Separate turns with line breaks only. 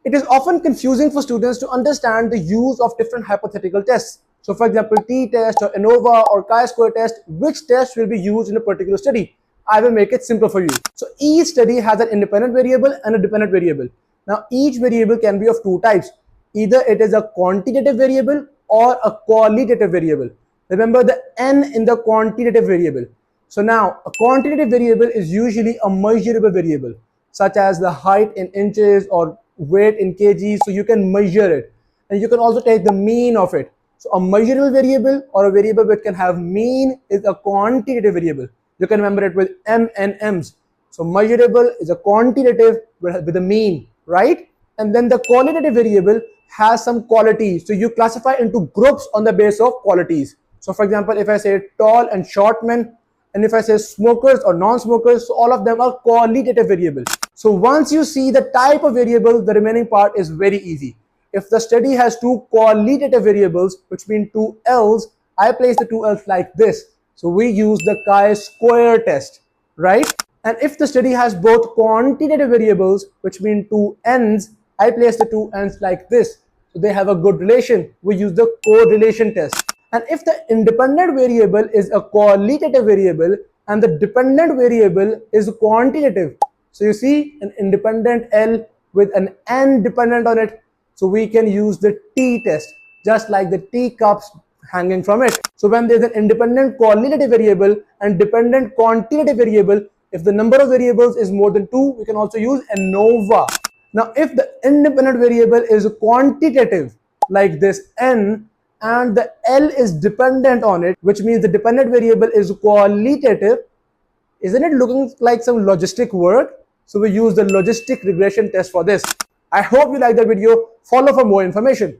It is often confusing for students to understand the use of different hypothetical tests. So for example, t-test or ANOVA or chi-square test, which test will be used in a particular study? I will make it simple for you. So each study has an independent variable and a dependent variable. Now each variable can be of two types. Either it is a quantitative variable or a qualitative variable. Remember the n in the quantitative variable. So now a quantitative variable is usually a measurable variable, such as the height in inches or weight in kgs. So you can measure it, and you can also take the mean of it. So a measurable variable or a variable which can have mean is a quantitative variable. You can remember it with m and m's. So measurable is a quantitative with a mean, right? And then the qualitative variable has some qualities. So you classify into groups on the basis of qualities. So for example, if I say tall and short men, and if I say smokers or non-smokers, so all of them are qualitative variables. So once you see the type of variable, the remaining part is very easy. If the study has two qualitative variables, which mean two L's, I place the two L's like this. So we use the chi-square test, right? And if the study has both quantitative variables, which mean two N's, I place the two N's like this. So they have a good relation. We use the correlation test. And if the independent variable is a qualitative variable and the dependent variable is quantitative, so you see an independent L with an N dependent on it, so we can use the T test, just like the teacups hanging from it. So when there's an independent qualitative variable and dependent quantitative variable, if the number of variables is more than 2, we can also use ANOVA. Now if the independent variable is quantitative, like this N, and the L is dependent on it, which means the dependent variable is qualitative, isn't it looking like some logistic work? So we use the logistic regression test for this. I hope you like the video. Follow for more information.